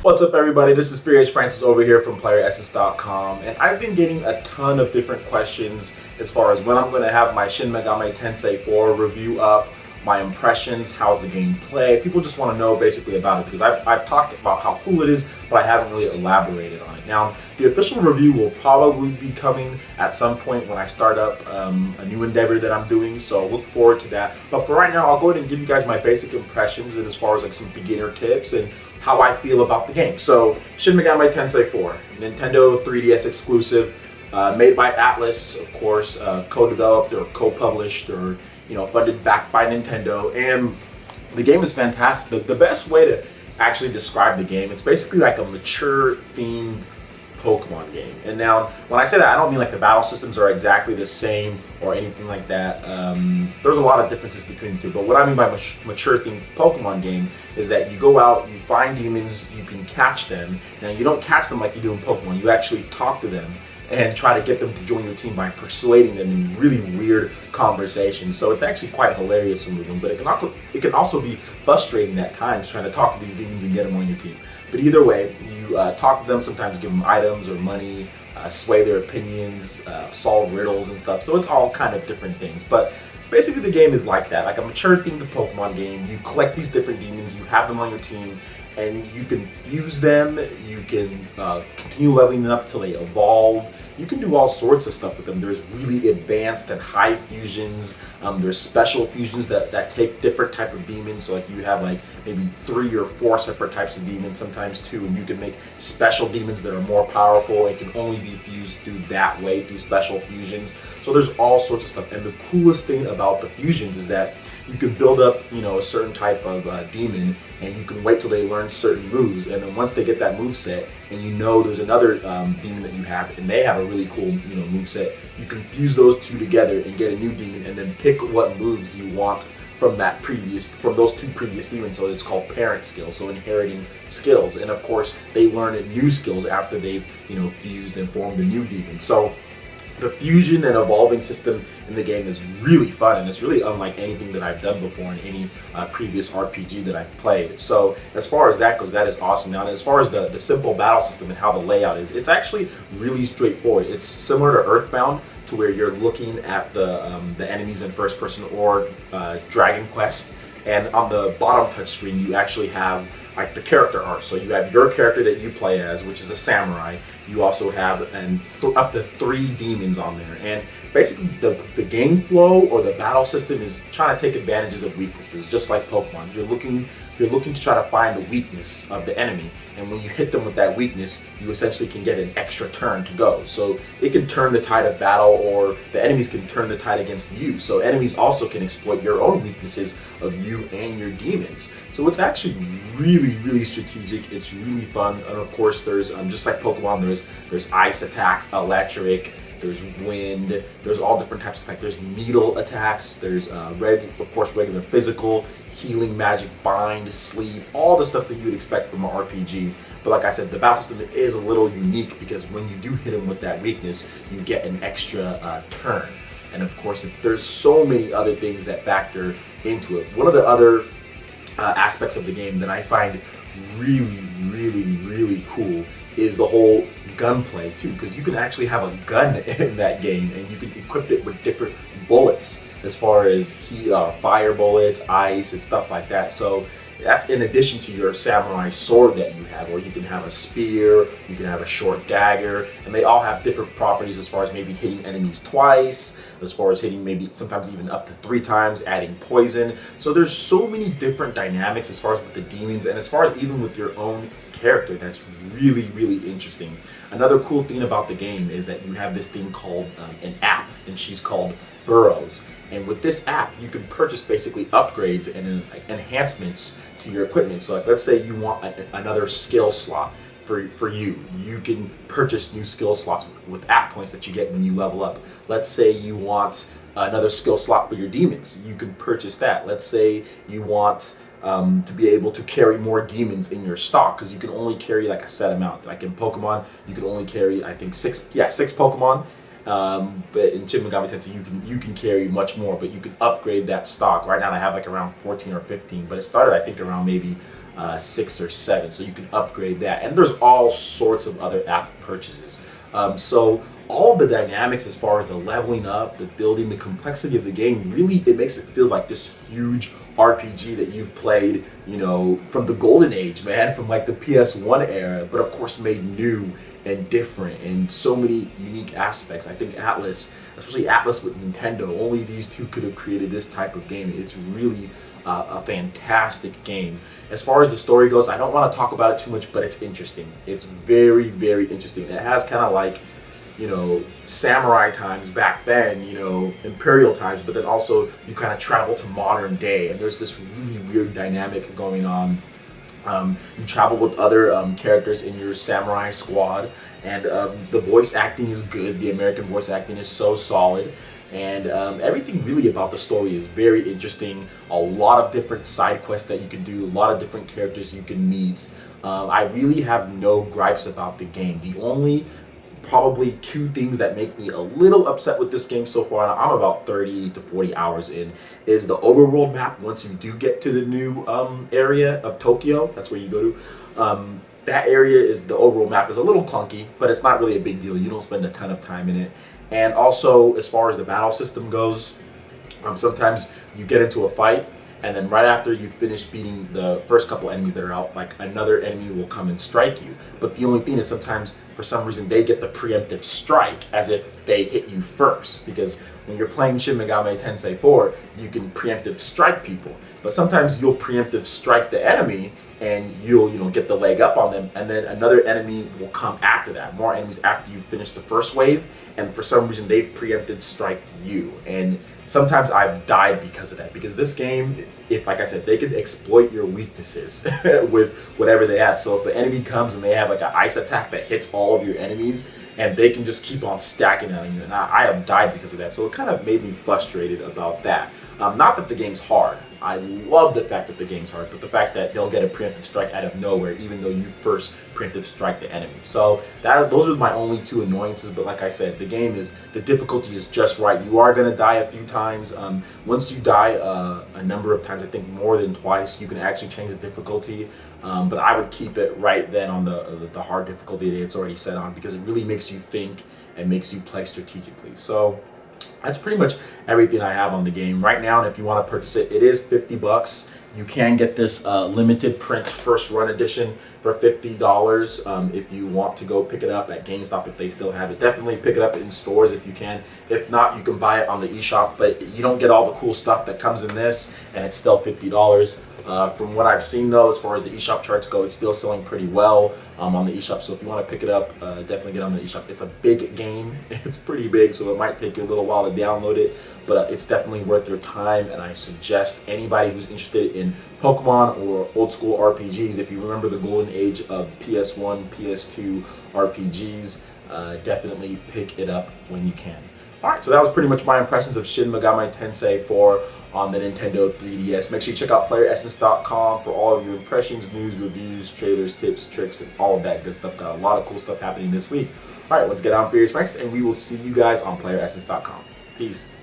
What's up, everybody? This is Furious Francis over here from Playeressence.com, and I've been getting a ton of different questions as far as when I'm going to have my Shin Megami Tensei 4 review up, my impressions, how's the game play. People just want to know basically about it because I've talked about how cool it is, but I haven't really elaborated on it. Now, the official review will probably be coming at some point when I start up a new endeavor that I'm doing, so look forward to that. But for right now, I'll go ahead and give you guys my basic impressions and as far as like some beginner tips and how I feel about the game. So, Shin Megami Tensei 4, Nintendo 3DS exclusive, made by Atlas, of course, co-developed or co-published or funded back by Nintendo, and the game is fantastic. The best way to actually describe the game, it's basically like a mature themed Pokemon game. And now, when I say that, I don't mean like the battle systems are exactly the same or anything like that. There's a lot of differences between the two, but what I mean by mature themed Pokemon game is that you go out, you find demons, you can catch them. Now, you don't catch them like you do in Pokemon, you actually talk to them and try to get them to join your team by persuading them in really weird conversations. So it's actually quite hilarious, some of them, but it can also be frustrating at times trying to talk to these demons and get them on your team. But either way, you talk to them, sometimes give them items or money, sway their opinions, solve riddles and stuff. So it's all kind of different things. But basically the game is like that, like a mature themed Pokemon game. You collect these different demons, you have them on your team, and you can fuse them, you can continue leveling them up till they evolve. You can do all sorts of stuff with them. There's really advanced and high fusions. There's special fusions that take different type of demons. So like you have like maybe 3 or 4 separate types of demons, sometimes 2, and you can make special demons that are more powerful and can only be fused through that way, through special fusions. So there's all sorts of stuff. And the coolest thing about the fusions is that you can build up, a certain type of demon, and you can wait till they learn certain moves, and then once they get that move set, and there's another demon that you have, and they have a really cool, move set, you can fuse those two together and get a new demon, and then pick what moves you want from those 2 previous demons. So it's called parent skills, so inheriting skills, and of course they learn new skills after they've, fused and formed the new demon. So the fusion and evolving system in the game is really fun, and it's really unlike anything that I've done before in any previous RPG that I've played. So as far as that goes, that is awesome. Now, as far as the simple battle system and how the layout is, it's actually really straightforward. It's similar to Earthbound, to where you're looking at the enemies in first person, or Dragon Quest, and on the bottom touchscreen you actually have like the character art. So you have your character that you play as, which is a samurai. You also have up to 3 demons on there, and basically the game flow or the battle system is trying to take advantages of weaknesses, just like Pokemon. You're looking to try to find the weakness of the enemy, and when you hit them with that weakness, you essentially can get an extra turn to go. So it can turn the tide of battle, or the enemies can turn the tide against you. So enemies also can exploit your own weaknesses of you and your demons. So it's actually really, really strategic. It's really fun, and of course there's just like Pokemon, there's ice attacks, electric, there's wind, there's all different types of attacks. There's needle attacks, there's regular physical, healing, magic, bind, sleep, all the stuff that you would expect from an RPG. But like I said, the battle system is a little unique because when you do hit them with that weakness, you get an extra turn. And of course, there's so many other things that factor into it. One of the other aspects of the game that I find really, really, really cool is the whole gunplay too, because you can actually have a gun in that game, and you can equip it with different bullets as far as fire bullets, ice, and stuff like that. So that's in addition to your samurai sword that you have, or you can have a spear, you can have a short dagger, and they all have different properties as far as maybe hitting enemies twice, as far as hitting maybe sometimes even up to 3 times, adding poison. So there's so many different dynamics as far as with the demons, and as far as even with your own character, that's really, really interesting. Another cool thing about the game is that you have this thing called an app, and she's called Burrows. And with this app, you can purchase basically upgrades and enhancements to your equipment. So like, let's say you want another skill slot for you. You can purchase new skill slots with app points that you get when you level up. Let's say you want another skill slot for your demons. You can purchase that. Let's say you want to be able to carry more demons in your stock, because you can only carry like a set amount. Like in Pokemon, you can only carry, I think, 6 Pokemon. But in Shin Megami Tensei, you can carry much more, but you can upgrade that stock. Right now I have like around 14 or 15, but it started I think around maybe 6 or 7, so you can upgrade that. And there's all sorts of other app purchases. So all the dynamics as far as the leveling up, the building, the complexity of the game, really it makes it feel like this huge RPG that you've played, you know, from the golden age, man, from like the PS1 era, but of course made new and different in so many unique aspects. I think Atlas, especially Atlas with Nintendo, only these two could have created this type of game. It's really a fantastic game. As far as the story goes, I don't want to talk about it too much, but it's interesting. It's very, very interesting. It has kind of like, you know, samurai times back then, you know, imperial times, but then also you kind of travel to modern day, and there's this really weird dynamic going on. You travel with other characters in your samurai squad, and the voice acting is good. The American voice acting is so solid, and everything really about the story is very interesting. A lot of different side quests that you can do, a lot of different characters you can meet. I really have no gripes about the game. The only probably two things that make me a little upset with this game so far, and I'm about 30 to 40 hours in, is the overworld map. Once you do get to the new area of Tokyo, that's where you go to, that area is, the overworld map is a little clunky, but it's not really a big deal. You don't spend a ton of time in it. And also, as far as the battle system goes, sometimes you get into a fight, and then right after you finish beating the first couple enemies that are out, like another enemy will come and strike you. But the only thing is sometimes, for some reason, they get the preemptive strike as if they hit you first. Because when you're playing Shin Megami Tensei 4, you can preemptive strike people. But sometimes you'll preemptive strike the enemy and you'll, you know, get the leg up on them, and then another enemy will come after that. More enemies after you finish the first wave, and for some reason they've preempted striked you. And sometimes I've died because of that, because this game, if, like I said, they can exploit your weaknesses with whatever they have. So if an enemy comes and they have like an ice attack that hits all of your enemies, and they can just keep on stacking on you, and I have died because of that. So it kind of made me frustrated about that. Not that the game's hard. I love the fact that the game's hard, but the fact that they'll get a preemptive strike out of nowhere, even though you first preemptive strike the enemy. So those are my only two annoyances. But like I said, the game is, the difficulty is just right. You are gonna die a few times. Once you die a number of times, I think more than twice, you can actually change the difficulty. But I would keep it right then on the hard difficulty that it's already set on, because it really makes you think and makes you play strategically. So that's pretty much everything I have on the game right now. And if you want to purchase it, it is $50. You can get this limited print first run edition for $50 if you want to go pick it up at GameStop if they still have it. Definitely pick it up in stores if you can. If not, you can buy it on the eShop, but you don't get all the cool stuff that comes in this, and it's still $50. From what I've seen though, as far as the eShop charts go, it's still selling pretty well on the eShop. So if you want to pick it up, definitely get on the eShop. It's a big game. It's pretty big, so it might take you a little while to download it, but it's definitely worth your time. And I suggest anybody who's interested in Pokemon or old school RPGs, if you remember the golden age of PS1, PS2 RPGs, definitely pick it up when you can. Alright, so that was pretty much my impressions of Shin Megami Tensei 4 on the Nintendo 3DS. Make sure you check out Playeressence.com for all of your impressions, news, reviews, trailers, tips, tricks, and all of that good stuff. Got a lot of cool stuff happening this week. Alright, once again, I'm Furious Franks, and we will see you guys on Playeressence.com. Peace.